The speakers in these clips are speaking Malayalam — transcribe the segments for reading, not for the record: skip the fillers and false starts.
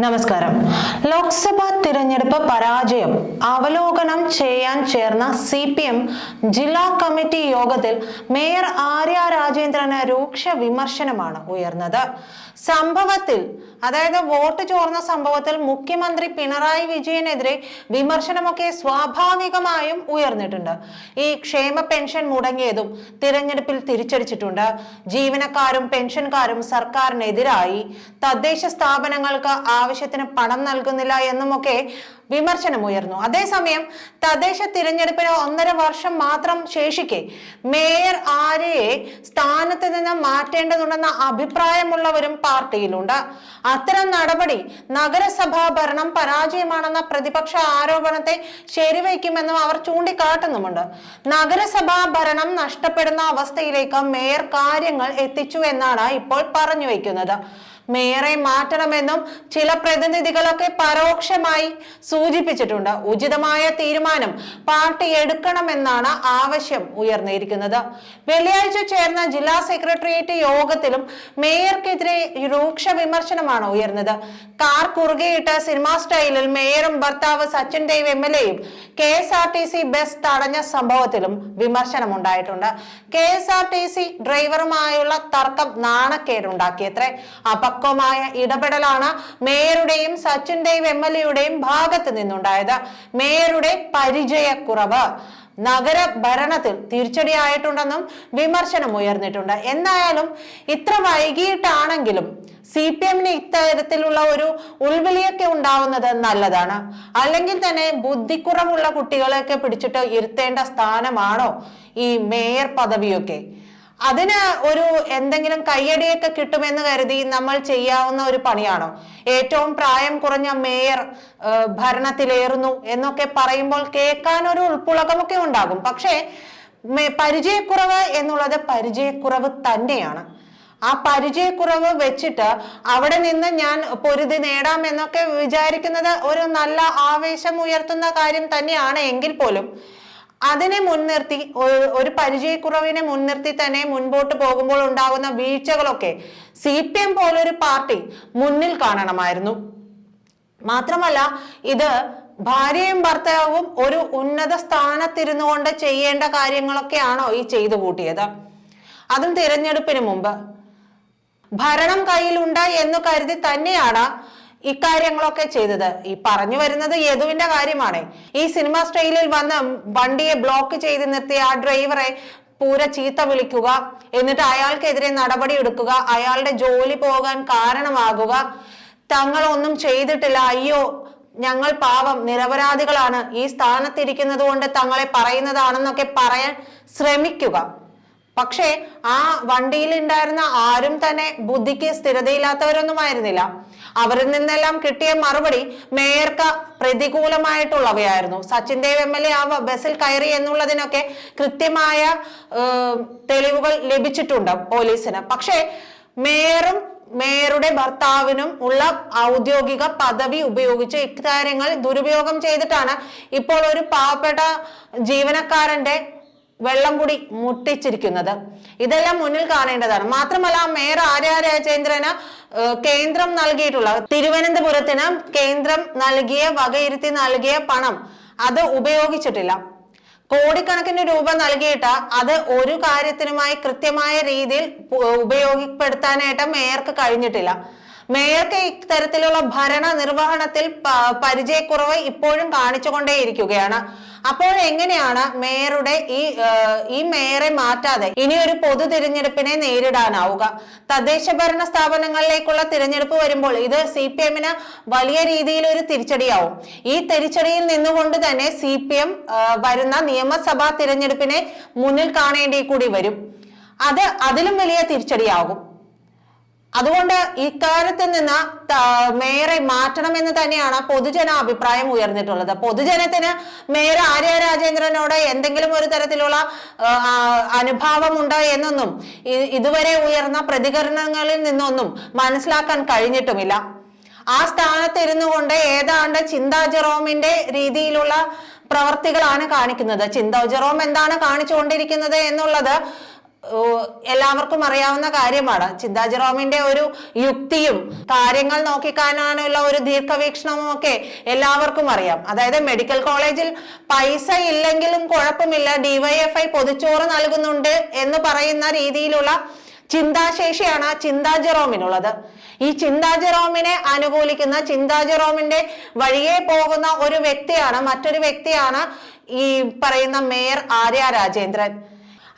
നമസ്കാരം. ലോക്സഭാ തിരഞ്ഞെടുപ്പ് പരാജയം അവലോകനം ചെയ്യാൻ ചേർന്ന CPM ജില്ലാ കമ്മിറ്റി യോഗത്തിൽ മേയർ ആര്യ രാജേന്ദ്രന് രൂക്ഷ വിമർശനമാണ് ഉയർന്നത്. സംഭവത്തിൽ, അതായത് വോട്ട് ചോർന്ന സംഭവത്തിൽ മുഖ്യമന്ത്രി പിണറായി വിജയനെതിരെ വിമർശനമൊക്കെ സ്വാഭാവികമായും ഉയർന്നിട്ടുണ്ട്. ഈ ക്ഷേമ പെൻഷൻ മുടങ്ങിയതും തിരഞ്ഞെടുപ്പിൽ തിരിച്ചടിച്ചിട്ടുണ്ട്. ജീവനക്കാരും പെൻഷൻകാരും സർക്കാരിനെതിരായി. തദ്ദേശ സ്ഥാപനങ്ങൾക്ക് ആവശ്യത്തിന് പണം നൽകുന്നില്ല എന്നുമൊക്കെ വിമർശനം ഉയർന്നു. അതേസമയം തദ്ദേശ തിരഞ്ഞെടുപ്പിന് 1.5 വർഷം മാത്രം ശേഷിക്കെ മേയർ ആര്യയെ സ്ഥാനത്ത് നിന്ന് മാറ്റേണ്ടതുണ്ടെന്ന അഭിപ്രായമുള്ളവരും പാർട്ടിയിലുണ്ട്. അത്തരം നടപടി നഗരസഭാ ഭരണം പരാജയമാണെന്ന പ്രതിപക്ഷ ആരോപണത്തെ ശരിവയ്ക്കുമെന്നും അവർ ചൂണ്ടിക്കാട്ടുന്നുമുണ്ട്. നഗരസഭാ ഭരണം നഷ്ടപ്പെടുന്ന അവസ്ഥയിലേക്ക് മേയർ കാര്യങ്ങൾ എത്തിച്ചു എന്നാണ് ഇപ്പോൾ പറഞ്ഞു വയ്ക്കുന്നത്. മേയറെ മാറ്റണമെന്നും ചില പ്രതിനിധികളൊക്കെ പരോക്ഷമായി സൂചിപ്പിച്ചിട്ടുണ്ട്. ഉചിതമായ തീരുമാനം പാർട്ടി എടുക്കണമെന്നാണ് ആവശ്യം ഉയർന്നിരിക്കുന്നത്. വെള്ളിയാഴ്ച ചേർന്ന ജില്ലാ സെക്രട്ടേറിയറ്റ് യോഗത്തിലും മേയർക്കെതിരെ രൂക്ഷ വിമർശനമാണ് ഉയർന്നത്. കാർ കുറുകെയിട്ട് സിനിമാ സ്റ്റൈലിൽ മേയറും ഭർത്താവ് സച്ചിൻ ദേവ് MLAയും KSRTC ബസ് തടഞ്ഞ സംഭവത്തിലും വിമർശനം ഉണ്ടായിട്ടുണ്ട്. KSRTC ഡ്രൈവറുമായുള്ള തർക്കം നാണക്കേടുണ്ടാക്കിയത്രേ. അപക്വമായ ഇടപെടലാണ് മേയറുടെയും സച്ചിൻ ദേവ് MLAയുടെയും ഭാഗത്ത് നിന്നുണ്ടായത്. മേയറുടെ പരിചയക്കുറവ് നഗര ഭരണത്തിൽ തിരിച്ചടിയായിട്ടുണ്ടെന്നും വിമർശനം ഉയർന്നിട്ടുണ്ട്. എന്തായാലും ഇത്ര വൈകിട്ടാണെങ്കിലും CPMന് ഇത്തരത്തിലുള്ള ഒരു ഉൾവിളിയൊക്കെ ഉണ്ടാവുന്നത് നല്ലതാണ്. അല്ലെങ്കിൽ തന്നെ ബുദ്ധിക്കുറവുള്ള കുട്ടികളെയൊക്കെ പിടിച്ചിട്ട് ഇരുത്തേണ്ട സ്ഥാനമാണോ ഈ മേയർ പദവിയൊക്കെ? അതിന് ഒരു എന്തെങ്കിലും കയ്യടിയൊക്കെ കിട്ടുമെന്ന് കരുതി നമ്മൾ ചെയ്യാവുന്ന ഒരു പണിയാണോ? ഏറ്റവും പ്രായം കുറഞ്ഞ മേയർ ഭരണത്തിലേറുന്നു എന്നൊക്കെ പറയുമ്പോൾ കേൾക്കാൻ ഒരു ഉൾപ്പുളകമൊക്കെ ഉണ്ടാകും. പക്ഷേ പരിചയക്കുറവ് എന്നുള്ളത് പരിചയക്കുറവ് തന്നെയാണ്. ആ പരിചയക്കുറവ് വെച്ചിട്ട് അവിടെ നിന്ന് ഞാൻ പൊരുതി നേടാം എന്നൊക്കെ വിചാരിക്കുന്നത് ഒരു നല്ല ആവേശം ഉയർത്തുന്ന കാര്യം തന്നെയാണ്. എങ്കിൽ പോലും അതിനെ മുൻനിർത്തി, ഒരു പരിചയക്കുറവിനെ മുൻനിർത്തി തന്നെ മുൻപോട്ട് പോകുമ്പോൾ ഉണ്ടാകുന്ന വീഴ്ചകളൊക്കെ CPM പോലൊരു പാർട്ടി മുന്നിൽ കാണണമായിരുന്നു. മാത്രമല്ല, ഇത് ഭാര്യയും ഭർത്താവും ഒരു ഉന്നത സ്ഥാനത്തിരുന്നു കൊണ്ട് ചെയ്യേണ്ട കാര്യങ്ങളൊക്കെയാണോ ഈ ചെയ്തു കൂട്ടിയത്? അതും തിരഞ്ഞെടുപ്പിന് മുമ്പ്. ഭരണം കയ്യിലുണ്ട് എന്ന് കരുതി തന്നെയാണ് ഇക്കാര്യങ്ങളൊക്കെ ചെയ്തത്. ഈ പറഞ്ഞു വരുന്നത് യദുവിന്റെ കാര്യമാണ്. ഈ സിനിമ സ്റ്റൈലിൽ വന്ന് വണ്ടിയെ ബ്ലോക്ക് ചെയ്ത് നിർത്തിയ ആ ഡ്രൈവറെ പൂര ചീത്ത വിളിക്കുക, എന്നിട്ട് അയാൾക്കെതിരെ നടപടി എടുക്കുക, അയാളുടെ ജോലി പോകാൻ കാരണമാകുക, തങ്ങളൊന്നും ചെയ്തിട്ടില്ല, അയ്യോ ഞങ്ങൾ പാവം നിരപരാധികളാണ്, ഈ സ്ഥാനത്തിരിക്കുന്നത് കൊണ്ട് തങ്ങളെ പറയുന്നതാണെന്നൊക്കെ പറയാൻ ശ്രമിക്കുക. പക്ഷേ ആ വണ്ടിയിൽ ഉണ്ടായിരുന്ന ആരും തന്നെ ബുദ്ധിക്ക് സ്ഥിരതയില്ലാത്തവരൊന്നുമായിരുന്നില്ല. അവരിൽ നിന്നെല്ലാം കിട്ടിയ മറുപടി മേയർക്ക് പ്രതികൂലമായിട്ടുള്ളവയായിരുന്നു. സച്ചിൻ ദേവ് MLA ആ ബസ്സിൽ കയറി എന്നുള്ളതിനൊക്കെ കൃത്യമായ തെളിവുകൾ ലഭിച്ചിട്ടുണ്ട് പോലീസിന്. പക്ഷേ മേയറും മേയറുടെ ഭർത്താവിനും ഉള്ള ഔദ്യോഗിക പദവി ഉപയോഗിച്ച് ഇക്കാര്യങ്ങൾ ദുരുപയോഗം ചെയ്തിട്ടാണ് ഇപ്പോൾ ഒരു പാവപ്പെട്ട ജീവനക്കാരന്റെ വെള്ളം കൂടി മുട്ടിച്ചിരിക്കുന്നത്. ഇതെല്ലാം മുന്നിൽ കാണേണ്ടതാണ്. മാത്രമല്ല, മേയർ ആര്യ രാജേന്ദ്രന് കേന്ദ്രം നൽകിയിട്ടുള്ള, തിരുവനന്തപുരത്തിന് കേന്ദ്രം വകയിരുത്തി നൽകിയ പണം അത് ഉപയോഗിച്ചിട്ടില്ല. കോടിക്കണക്കിന് രൂപ നൽകിയിട്ട് അത് ഒരു കാര്യത്തിനുമായി കൃത്യമായ രീതിയിൽ ഉപയോഗപ്പെടുത്താനായിട്ട് മേയർക്ക് കഴിഞ്ഞിട്ടില്ല. മേയർക്ക് ഇത്തരത്തിലുള്ള ഭരണ നിർവഹണത്തിൽ പരിചയക്കുറവ് ഇപ്പോഴും കാണിച്ചുകൊണ്ടേയിരിക്കുകയാണ്. അപ്പോൾ എങ്ങനെയാണ് മേയറുടെ ഈ മേയറെ മാറ്റാതെ ഇനി ഒരു പൊതു തിരഞ്ഞെടുപ്പിനെ നേരിടാനാവുക? തദ്ദേശ ഭരണ സ്ഥാപനങ്ങളിലേക്കുള്ള തിരഞ്ഞെടുപ്പ് വരുമ്പോൾ ഇത് CPMന് വലിയ രീതിയിൽ ഒരു തിരിച്ചടിയാവും. ഈ തിരിച്ചടിയിൽ നിന്നുകൊണ്ട് തന്നെ CPM വരുന്ന നിയമസഭാ തിരഞ്ഞെടുപ്പിനെ മുന്നിൽ കാണേണ്ടി കൂടി വരും. അതിലും വലിയ തിരിച്ചടിയാകും. അതുകൊണ്ട് ഇക്കാര്യത്തിൽ നിന്ന് മേയറെ മാറ്റണമെന്ന് തന്നെയാണ് പൊതുജന അഭിപ്രായം ഉയർന്നിട്ടുള്ളത്. പൊതുജനത്തിന് മേയർ ആര്യ രാജേന്ദ്രനോട് എന്തെങ്കിലും ഒരു തരത്തിലുള്ള അനുഭാവമുണ്ടോ എന്നൊന്നും ഇതുവരെ ഉയർന്ന പ്രതികരണങ്ങളിൽ നിന്നൊന്നും മനസ്സിലാക്കാൻ കഴിഞ്ഞിട്ടുമില്ല. ആ സ്ഥാനത്ത് ഇരുന്നു കൊണ്ട് ഏതാണ്ട് ചിന്താ ജെറോമിന്റെ രീതിയിലുള്ള പ്രവർത്തികളാണ് കാണിക്കുന്നത്. ചിന്താ ജെറോം എന്താണ് കാണിച്ചുകൊണ്ടിരിക്കുന്നത് എന്നുള്ളത് എല്ലാവർക്കും അറിയാവുന്ന കാര്യമാണ്. ചിന്താ ജെറോമിന്റെ ഒരു യുക്തിയും കാര്യങ്ങൾ നോക്കിക്കാണാനുള്ള ഒരു ദീർഘവീക്ഷണവും ഒക്കെ എല്ലാവർക്കും അറിയാം. അതായത് മെഡിക്കൽ കോളേജിൽ പൈസ ഇല്ലെങ്കിലും കുഴപ്പമില്ല, ഡിവൈഎഫ്ഐ പൊതിച്ചോറ് നൽകുന്നുണ്ട് എന്ന് പറയുന്ന രീതിയിലുള്ള ചിന്താശേഷിയാണ് ചിന്താ ജെറോമിനുള്ളത്. ഈ ചിന്താ ജെറോമിനെ അനുകൂലിക്കുന്ന, ചിന്താ ജെറോമിന്റെ വഴിയെ പോകുന്ന ഒരു വ്യക്തിയാണ്, മറ്റൊരു വ്യക്തിയാണ് ഈ പറയുന്ന മേയർ ആര്യ രാജേന്ദ്രൻ.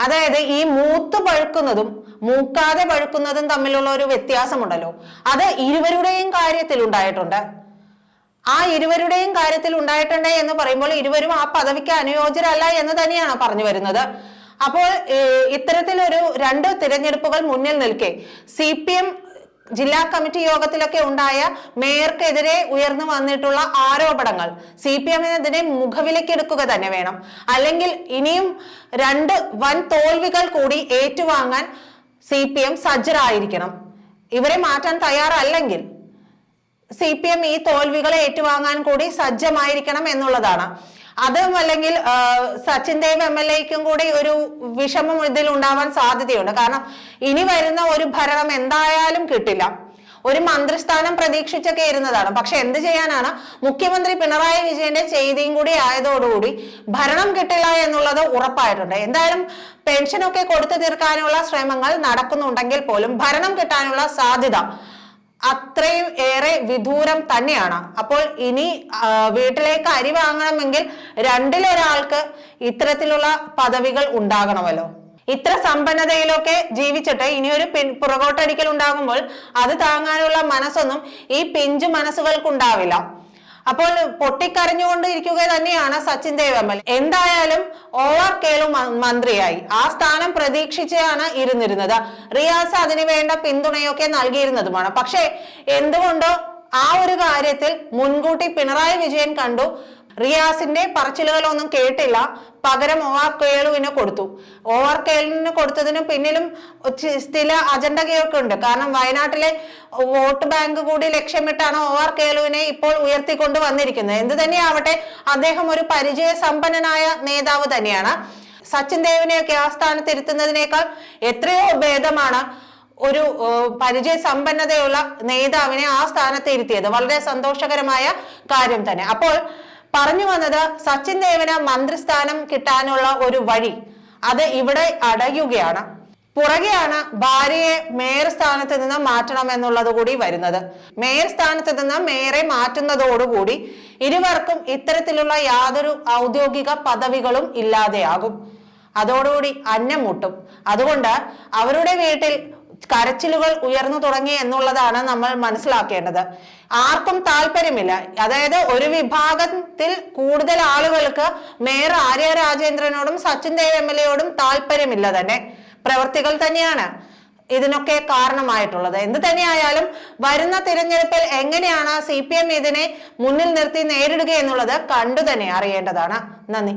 അതായത് ഈ മൂത്ത് പഴുക്കുന്നതും മൂക്കാതെ പഴുക്കുന്നതും തമ്മിലുള്ള ഒരു വ്യത്യാസമുണ്ടല്ലോ, അത് ഇരുവരുടെയും കാര്യത്തിൽ ഉണ്ടായിട്ടുണ്ട്. ആ ഇരുവരുടെയും കാര്യത്തിൽ ഉണ്ടായിട്ടുണ്ട് എന്ന് പറയുമ്പോൾ ഇരുവരും ആ പദവിക്ക് അനുയോജ്യരല്ല എന്ന് തന്നെയാണ് പറഞ്ഞു വരുന്നത്. അപ്പോൾ ഇത്തരത്തിലൊരു രണ്ട് തിരഞ്ഞെടുപ്പുകൾ മുന്നിൽ നിൽക്കെ CPM ജില്ലാ കമ്മിറ്റി യോഗത്തിലൊക്കെ ഉണ്ടായ മേയർക്കെതിരെ ഉയർന്നു വന്നിട്ടുള്ള ആരോപണങ്ങൾ CPM ഇതിനെ മുഖവിലക്കെടുക്കുക തന്നെ വേണം. അല്ലെങ്കിൽ ഇനിയും രണ്ട് വൻ തോൽവികൾ കൂടി ഏറ്റുവാങ്ങാൻ CPM സജ്ജരായിരിക്കണം. ഇവരെ മാറ്റാൻ തയ്യാറല്ലെങ്കിൽ CPM ഈ തോൽവികളെ ഏറ്റുവാങ്ങാൻ കൂടി സജ്ജമായിരിക്കണം എന്നുള്ളതാണ്. അതും അല്ലെങ്കിൽ സച്ചിൻ ദേവ് MLAക്കും കൂടി ഒരു വിഷമം ഇതിൽ ഉണ്ടാവാൻ സാധ്യതയുണ്ട്. കാരണം ഇനി വരുന്ന ഒരു ഭരണം എന്തായാലും കിട്ടില്ല. ഒരു മന്ത്രിസ്ഥാനം പ്രതീക്ഷിച്ചൊക്കെ ഇരുന്നതാണ്. പക്ഷെ എന്ത് ചെയ്യാനാണ്, മുഖ്യമന്ത്രി പിണറായി വിജയന്റെ ചെയ്തിയും കൂടി ആയതോടുകൂടി ഭരണം കിട്ടില്ല എന്നുള്ളത് ഉറപ്പായിട്ടുണ്ട്. എന്തായാലും പെൻഷനൊക്കെ കൊടുത്തു തീർക്കാനുള്ള ശ്രമങ്ങൾ നടക്കുന്നുണ്ടെങ്കിൽ പോലും ഭരണം കിട്ടാനുള്ള സാധ്യത അത്രയും ഏറെ വിദൂരം തന്നെയാണ്. അപ്പോൾ ഇനി വീട്ടിലേക്ക് അരി വാങ്ങണമെങ്കിൽ രണ്ടിലൊരാൾക്ക് ഇത്തരത്തിലുള്ള പദവികൾ ഉണ്ടാകണമല്ലോ. ഇത്ര സമ്പന്നതയിലൊക്കെ ജീവിച്ചിട്ട് ഇനിയൊരു പുറകോട്ടടിക്കൽ ഉണ്ടാകുമ്പോൾ അത് താങ്ങാനുള്ള മനസ്സൊന്നും ഈ പിഞ്ചു മനസ്സുകൾക്കുണ്ടാവില്ല. അപ്പോൾ പൊട്ടിക്കരഞ്ഞുകൊണ്ട് ഇരിക്കുക തന്നെയാണ് സച്ചിൻ ദേവ് MLA. എന്തായാലും OR കേളു മന്ത്രിയായി. ആ സ്ഥാനം പ്രതീക്ഷിച്ചാണ് ഇരുന്നിരുന്നത്. റിയാസ് അതിനു വേണ്ട പിന്തുണയൊക്കെ നൽകിയിരുന്നതുമാണ്. പക്ഷെ എന്തുകൊണ്ടോ ആ ഒരു കാര്യത്തിൽ മുൻകൂട്ടി പിണറായി വിജയൻ കണ്ടു, റിയാസിന്റെ പറച്ചിലുകളൊന്നും കേട്ടില്ല, പകരം OR കേളുവിന് കൊടുത്തു. OR കേളുവിന് കൊടുത്തതിന് പിന്നിലും ചില അജണ്ടയൊക്കെ ഉണ്ട്. കാരണം വയനാട്ടിലെ വോട്ട് ബാങ്ക് കൂടി ലക്ഷ്യമിട്ടാണ് OR കേളുവിനെ ഇപ്പോൾ ഉയർത്തിക്കൊണ്ട് വന്നിരിക്കുന്നത്. എന്ത് തന്നെയാവട്ടെ, അദ്ദേഹം ഒരു പരിചയസമ്പന്നനായ നേതാവ് തന്നെയാണ്. സച്ചിൻ ദേവിനെയൊക്കെ ആ സ്ഥാനത്ത് ഇരുത്തുന്നതിനേക്കാൾ എത്രയോ ഭേദമാണ് ഒരു പരിചയസമ്പന്നതയുള്ള നേതാവിനെ ആ സ്ഥാനത്ത് ഇരുത്തിയത്. വളരെ സന്തോഷകരമായ കാര്യം തന്നെ. അപ്പോൾ പറഞ്ഞു വന്നത്, സച്ചിൻ ദേവിന് മന്ത്രിസ്ഥാനം കിട്ടാനുള്ള ഒരു വഴി അത് ഇവിടെ അടയുകയാണ്. പുറകെയാണ് ഭാര്യയെ മേയർ സ്ഥാനത്ത് നിന്ന് മാറ്റണം എന്നുള്ളത് കൂടി വരുന്നത്. മേയർ സ്ഥാനത്ത് നിന്ന് മേയറെ മാറ്റുന്നതോടുകൂടി ഇരുവർക്കും ഇത്തരത്തിലുള്ള യാതൊരു ഔദ്യോഗിക പദവികളും ഇല്ലാതെയാകും. അതോടുകൂടി അന്നം മുട്ടും. അതുകൊണ്ട് അവരുടെ വീട്ടിൽ കരച്ചിലുകൾ ഉയർന്നു തുടങ്ങി എന്നുള്ളതാണ് നമ്മൾ മനസ്സിലാക്കേണ്ടത്. ആർക്കും താല്പര്യമില്ല. അതായത് ഒരു വിഭാഗത്തിൽ കൂടുതൽ ആളുകൾക്ക് മേയർ ആര്യ രാജേന്ദ്രനോടും സച്ചിൻ ദേവ് MLAയോടും താല്പര്യമില്ല തന്നെ. പ്രവർത്തികൾ തന്നെയാണ് ഇതിനൊക്കെ കാരണമായിട്ടുള്ളത്. എന്ത് തന്നെയായാലും വരുന്ന തിരഞ്ഞെടുപ്പിൽ എങ്ങനെയാണ് CPM ഇതിനെ മുന്നിൽ നിർത്തി നേരിടുക എന്നുള്ളത് കണ്ടു തന്നെ അറിയേണ്ടതാണ്. നന്ദി.